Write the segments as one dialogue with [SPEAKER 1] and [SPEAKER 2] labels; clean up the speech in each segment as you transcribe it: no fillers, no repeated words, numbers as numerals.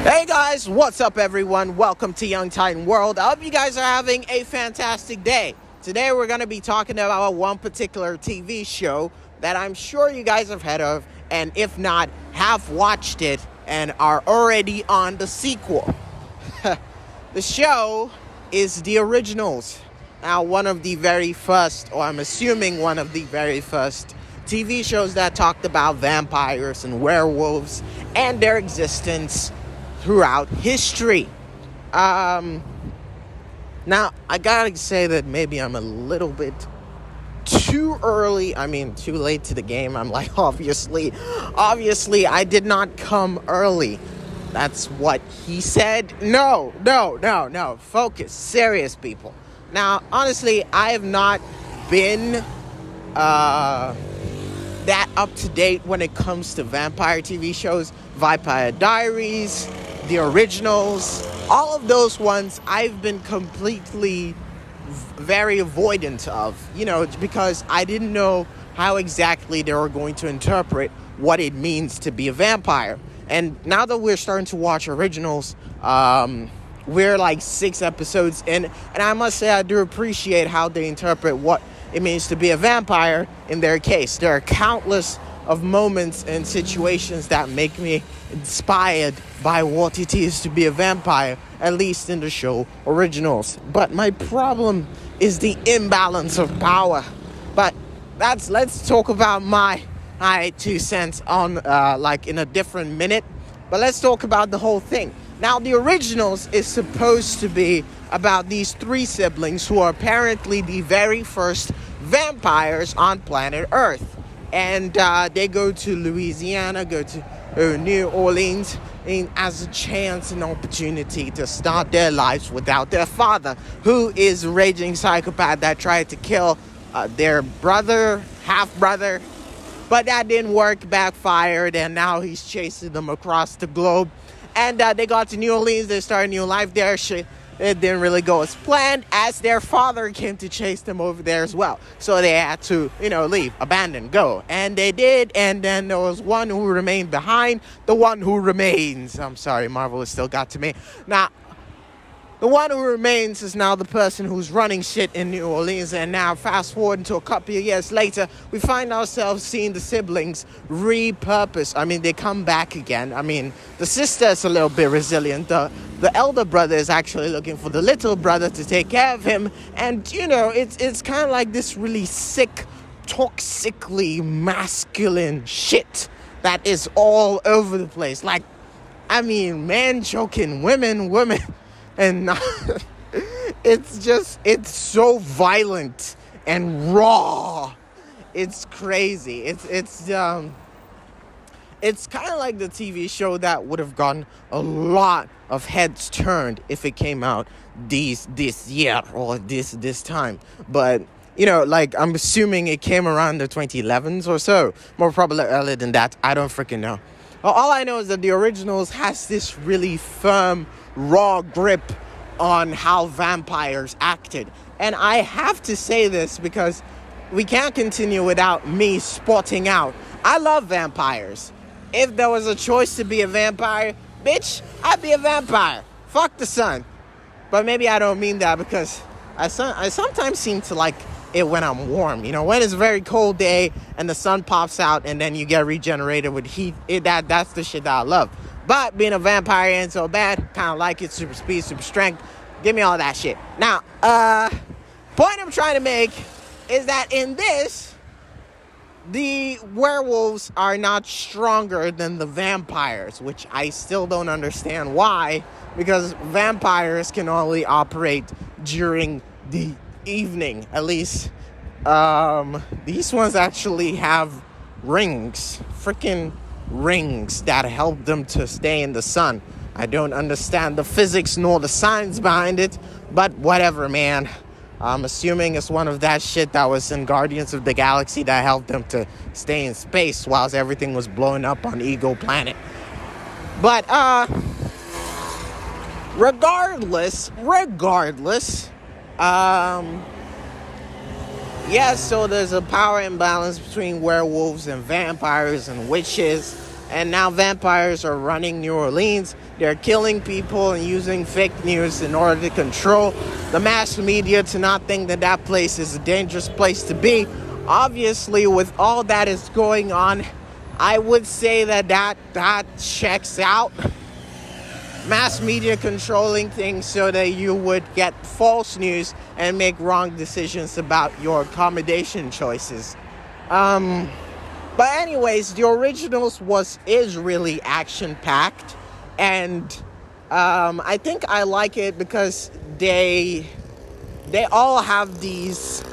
[SPEAKER 1] Hey guys, what's up everyone? Welcome to Young Titan World. I hope you guys are having a fantastic day. Today we're going to be talking about one particular TV show that I'm sure you guys have heard of, and if not, have watched it and are already on the sequel. The show is The Originals. Now, one of the very first, or I'm assuming one of the very first TV shows that talked about vampires and werewolves and their existence throughout history. Now, I gotta say that maybe I'm a little bit too late to the game. I'm like, obviously, I did not come early. That's what he said. No. Focus. Serious, people. Now, honestly, I have not been that up to date when it comes to vampire TV shows. Vampire Diaries, The Originals, all of those ones I've been completely very avoidant of, because I didn't know how exactly they were going to interpret what it means to be a vampire. And now that we're starting to watch Originals, we're like 6 episodes in, and I must say I do appreciate how they interpret what it means to be a vampire in their case. There are countless of moments and situations that make me inspired by what it is to be a vampire, at least in the show Originals. But my problem is the imbalance of power. But let's talk about my 2 cents on in a different minute. But let's talk about the whole thing. Now, The Originals is supposed to be about these 3 siblings who are apparently the very first vampires on planet Earth. And they go to Louisiana, go to New Orleans, and as a chance and opportunity to start their lives without their father, who is a raging psychopath that tried to kill their half-brother. But that didn't work, backfired, and now he's chasing them across the globe. And they got to New Orleans, they started a new life there. It didn't really go as planned, as their father came to chase them over there as well. So they had to, leave, abandon, go. And they did, and then there was one who remained behind, the one who remains. I'm sorry, Marvel has still got to me. Now, the one who remains is now the person who's running shit in New Orleans. And now, fast forward into a couple of years later, we find ourselves seeing the siblings repurpose. They come back again. The sister is a little bit resilient. The elder brother is actually looking for the little brother to take care of him. And, it's kind of like this really sick, toxically masculine shit that is all over the place. Men choking women. And it's so violent and raw. It's crazy. It's kind of like the TV show that would have gotten a lot of heads turned if it came out this year or this time. But I'm assuming it came around the 2011s or so. More probably earlier than that. I don't freaking know. All I know is that The Originals has this really firm, raw grip on how vampires acted. And I have to say this because we can't continue without me spotting out. I love vampires. If there was a choice to be a vampire, bitch, I'd be a vampire. Fuck the sun. But maybe I don't mean that, because I sometimes seem to like it when I'm warm. When it's a very cold day and the sun pops out and then you get regenerated with heat, that's the shit that I love. But being a vampire ain't so bad. Kind of like it. Super speed, super strength. Give me all that shit. Now, point I'm trying to make is that in this, the werewolves are not stronger than the vampires, which I still don't understand why, because vampires can only operate during the evening. At least, these ones actually have rings. Freaking rings that help them to stay in the sun. I don't understand the physics nor the science behind it, but whatever, man. I'm assuming it's one of that shit that was in Guardians of the Galaxy that helped them to stay in space whilst everything was blowing up on Ego Planet. But regardless, yes, so there's a power imbalance between werewolves and vampires and witches. And now vampires are running New Orleans. They're killing people and using fake news in order to control the mass media to not think that that place is a dangerous place to be. Obviously, with all that is going on, I would say that checks out. Mass media controlling things so that you would get false news and make wrong decisions about your accommodation choices. But anyways, the originals is really action-packed, and I think I like it because they all have these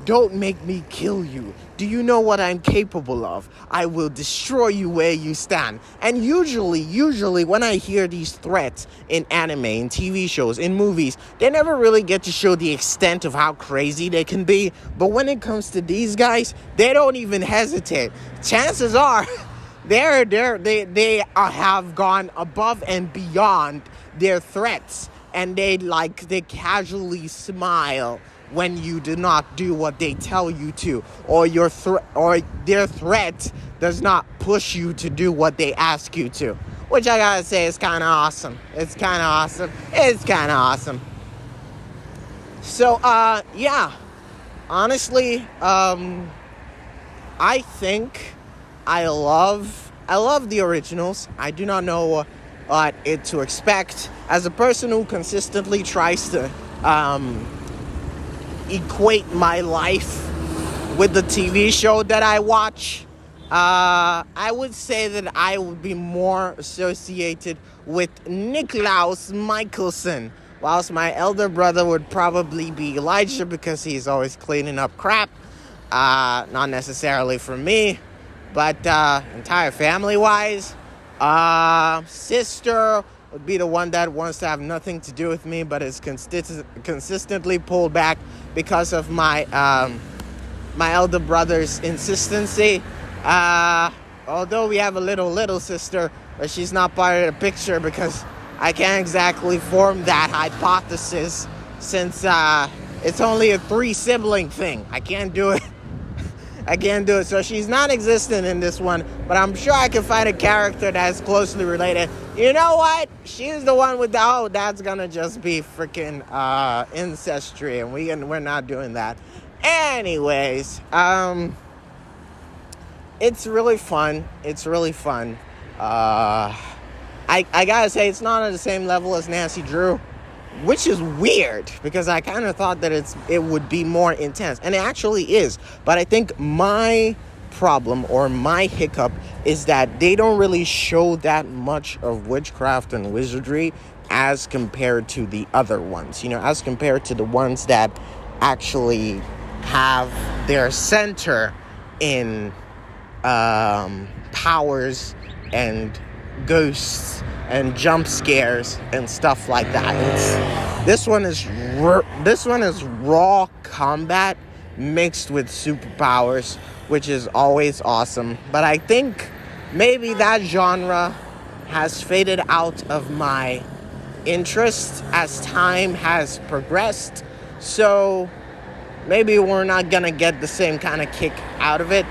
[SPEAKER 1] don't make me kill you. Do you know what I'm capable of? I will destroy you where you stand. And usually when I hear these threats in anime, in TV shows, in movies, they never really get to show the extent of how crazy they can be. But when it comes to these guys, they don't even hesitate. Chances are they have gone above and beyond their threats, and they casually smile when you do not do what they tell you to, or their threat does not push you to do what they ask you to, which I gotta say is kind of awesome. It's kind of awesome. So yeah, honestly, I think I love the originals. I do not know what to expect. As a person who consistently tries to equate my life with the TV show that I watch, I would say that I would be more associated with Niklaus Michelson, whilst my elder brother would probably be Elijah because he's always cleaning up crap. Not necessarily for me, but entire family-wise. Sister would be the one that wants to have nothing to do with me, but is consistently pulled back because of my my elder brother's insistency. Although we have a little sister, but she's not part of the picture because I can't exactly form that hypothesis since it's only a 3-sibling thing. I can't do it. So she's non-existent in this one, but I'm sure I can find a character that's closely related. You know what? She's the one with that's gonna just be freaking ancestry, and we're not doing that. Anyways, it's really fun. I gotta say, it's not on the same level as Nancy Drew, which is weird because I kind of thought that it would be more intense, and it actually is. But I think my problem or my hiccup is that they don't really show that much of witchcraft and wizardry as compared to the other ones, as compared to the ones that actually have their center in powers and ghosts and jump scares and stuff like that. This one is raw combat mixed with superpowers, which is always awesome. But I think maybe that genre has faded out of my interest as time has progressed. So maybe we're not gonna get the same kind of kick out of it.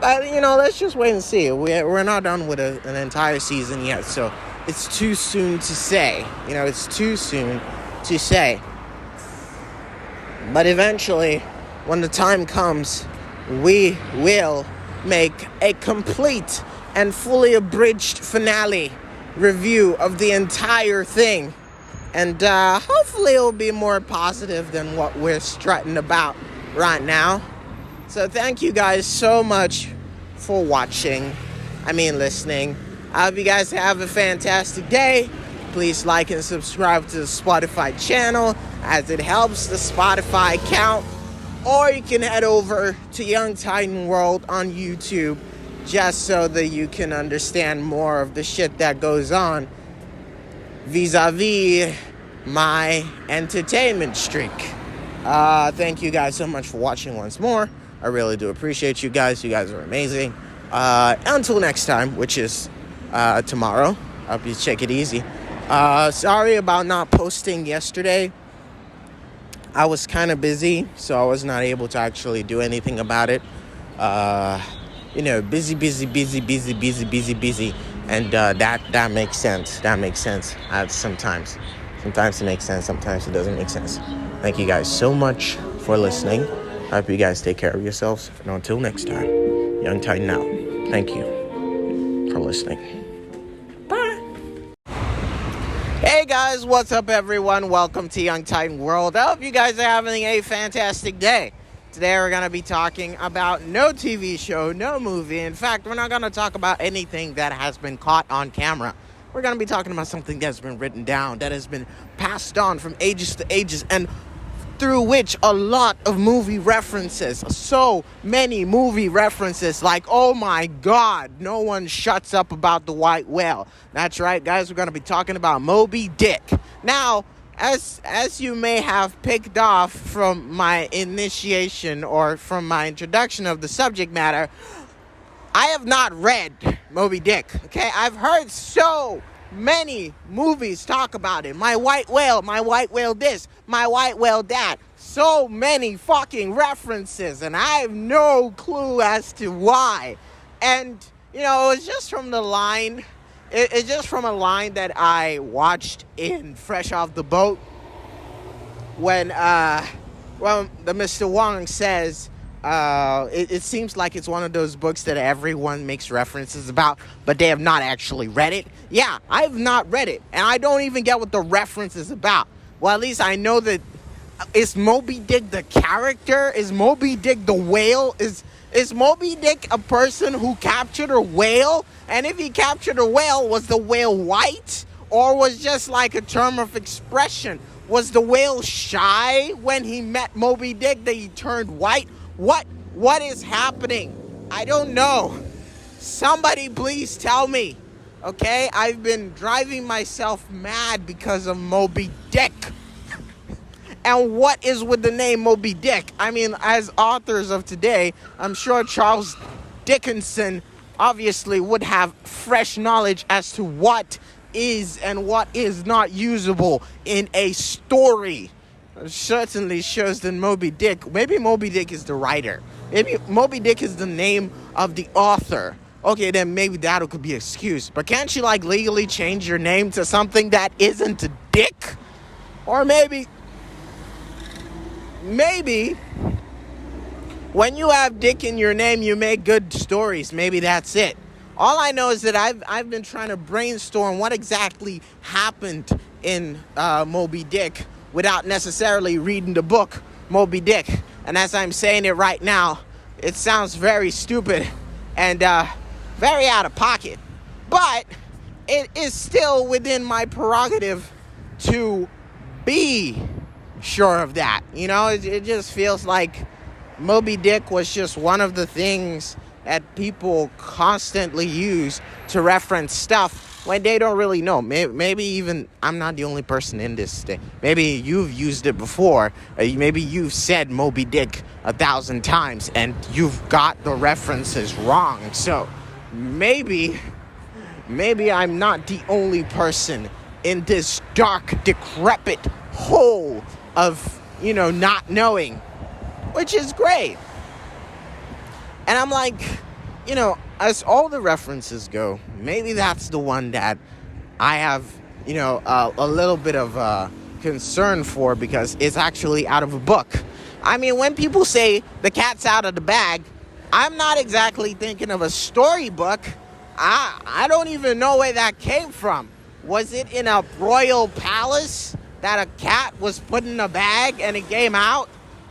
[SPEAKER 1] But, let's just wait and see. We're not done with an entire season yet, so it's too soon to say. It's too soon to say. But eventually, when the time comes, we will make a complete and fully abridged finale review of the entire thing. And hopefully it'll be more positive than what we're strutting about right now. So thank you guys so much for listening. I hope you guys have a fantastic day. Please like and subscribe to the Spotify channel as it helps the Spotify count. Or you can head over to Young Titan World on YouTube just so that you can understand more of the shit that goes on vis-a-vis my entertainment streak. Thank you guys so much for watching once more. I really do appreciate you guys. You guys are amazing. Until next time, which is tomorrow. I hope you take it easy. Sorry about not posting yesterday. I was kind of busy, so I was not able to actually do anything about it. busy, busy, busy, busy, busy, busy, busy. And that makes sense. That makes sense. Sometimes it makes sense. Sometimes it doesn't make sense. Thank you guys so much for listening. I hope you guys take care of yourselves. And until next time, Young Titan out. Thank you for listening. Bye. Hey guys, what's up everyone? Welcome to Young Titan World. I hope you guys are having a fantastic day. Today we're going to be talking about no TV show, no movie. In fact, we're not going to talk about anything that has been caught on camera. We're going to be talking about something that's been written down, that has been passed on from ages to ages, and through which a lot of movie references, so many movie references, like, oh my God, no one shuts up about the white whale. That's right, guys, we're going to be talking about Moby Dick. Now, as you may have picked off from my initiation or from my introduction of the subject matter, I have not read Moby Dick, okay? I've heard so many movies talk about it. My white whale this, my white whale that. So many fucking references, and I have no clue as to why. And, it was just from the line... It's just from a line that I watched in Fresh Off the Boat when the Mr. Wong says it seems like it's one of those books that everyone makes references about, but they have not actually read it. Yeah, I have not read it, and I don't even get what the reference is about. Well, at least I know that is Moby Dick the character? Is Moby Dick the whale? Is Moby Dick a person who captured a whale? And if he captured a whale, was the whale white? Or was just like a term of expression? Was the whale shy when he met Moby Dick that he turned white? What is happening? I don't know. Somebody please tell me. Okay? I've been driving myself mad because of Moby Dick. And what is with the name Moby Dick? I mean, as authors of today, I'm sure Charles Dickinson obviously would have fresh knowledge as to what is and what is not usable in a story. It certainly shows that Moby Dick, maybe Moby Dick is the writer. Maybe Moby Dick is the name of the author. Okay, then maybe that could be an excuse. But can't you, legally change your name to something that isn't a dick? Or maybe when you have Dick in your name, you make good stories. Maybe that's it. All I know is that I've been trying to brainstorm what exactly happened in Moby Dick without necessarily reading the book Moby Dick. And as I'm saying it right now, it sounds very stupid and very out of pocket. But it is still within my prerogative to be sure of that. It just feels like Moby Dick was just one of the things that people constantly use to reference stuff when they don't really know. Maybe even I'm not the only person in this state. Maybe you've used it before. Maybe you've said Moby Dick 1,000 times and you've got the references wrong. So maybe I'm not the only person in this dark, decrepit hole of, not knowing, which is great. And I'm like, as all the references go, maybe that's the one that I have, a little bit of concern for, because it's actually out of a book. I mean, when people say the cat's out of the bag, I'm not exactly thinking of a storybook. I don't even know where that came from. Was it in a royal palace that a cat was put in a bag and it came out?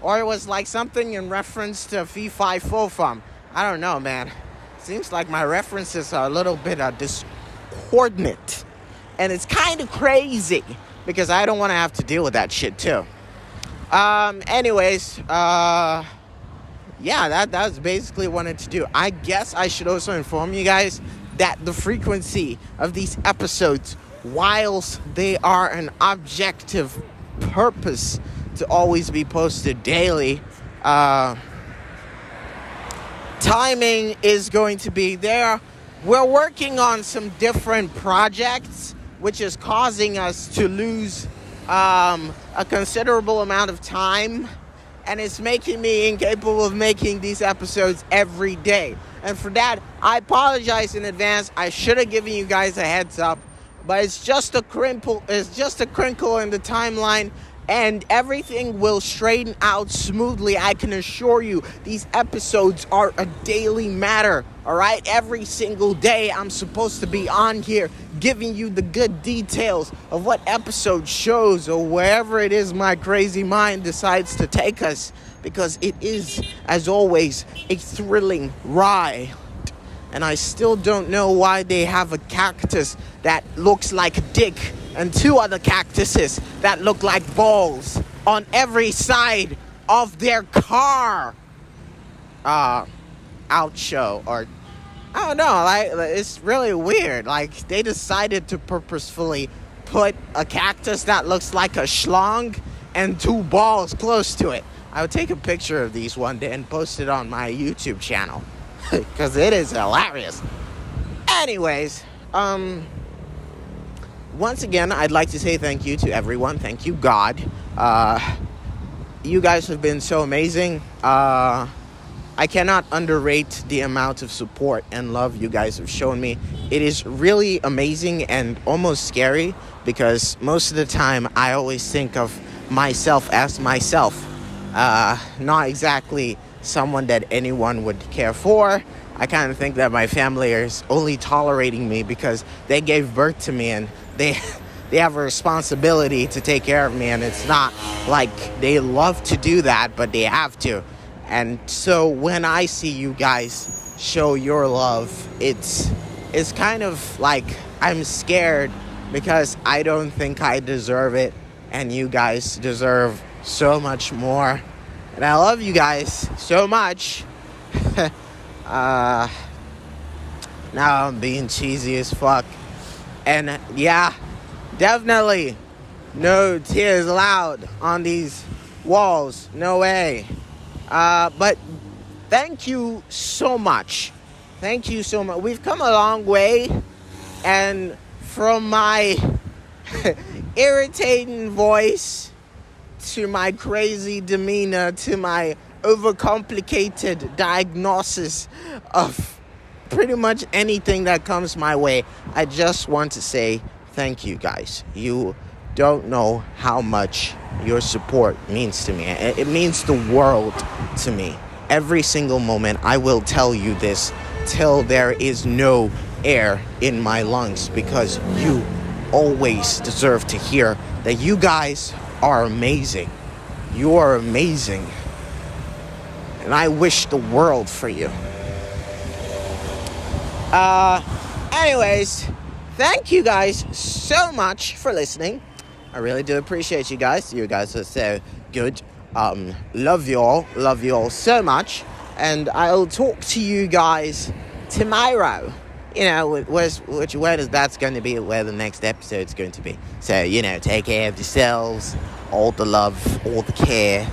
[SPEAKER 1] Or it was like something in reference to Fee Fi Fo Fum? I don't know, man. Seems like my references are a little bit discordant. And it's kind of crazy, because I don't want to have to deal with that shit too. Anyways, yeah, that's basically what I wanted to do. I guess I should also inform you guys that the frequency of these episodes, whilst they are an objective purpose to always be posted daily, timing is going to be there. We're working on some different projects, which is causing us to lose a considerable amount of time, and it's making me incapable of making these episodes every day. And for that, I apologize in advance. I should have given you guys a heads up. But it's just a crinkle in the timeline, and everything will straighten out smoothly. I can assure you, these episodes are a daily matter. All right, every single day I'm supposed to be on here giving you the good details of what episode shows or wherever it is my crazy mind decides to take us, because it is, as always, a thrilling ride. And I still don't know why they have a cactus that looks like a dick and two other cactuses that look like balls on every side of their car. Outshow, or I don't know, like, it's really weird. Like, they decided to purposefully put a cactus that looks like a schlong and two balls close to it. I would take a picture of these one day and post it on my YouTube channel. Because it is hilarious. Anyways, once again, I'd like to say thank you to everyone. Thank you, God. You guys have been so amazing. I cannot underrate the amount of support and love you guys have shown me. It is really amazing and almost scary, because most of the time I always think of myself as myself. Not exactly someone that anyone would care for. I kind of think that my family is only tolerating me because they gave birth to me, and they have a responsibility to take care of me, and it's not like they love to do that, but they have to. And so when I see you guys show your love, it's kind of like I'm scared, because I don't think I deserve it, and you guys deserve so much more. And I love you guys so much. Now I'm being cheesy as fuck. And yeah, definitely no tears allowed on these walls. No way. But thank you so much. Thank you so much. We've come a long way. And from my irritating voice to my crazy demeanor to my overcomplicated diagnosis of pretty much anything that comes my way, I just want to say thank you guys. You don't know how much your support means to me. It means the world to me. Every single moment I will tell you this till there is no air in my lungs, because you always deserve to hear that you guys are amazing. You are amazing. And I wish the world for you. Anyways, thank you guys so much for listening. I really do appreciate you guys. You guys are so good. Love you all so much. And I'll talk to you guys tomorrow. You know, where that's going to be, where the next episode's going to be. So, you know, take care of yourselves, all the love, all the care,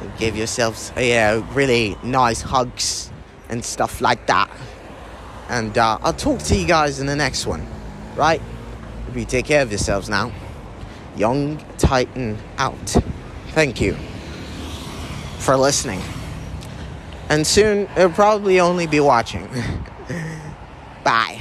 [SPEAKER 1] and give yourselves, you know, really nice hugs and stuff like that. And I'll talk to you guys in the next one, right? You take care of yourselves now. Young Titan out. Thank you for listening. And soon, it'll probably only be watching. Bye.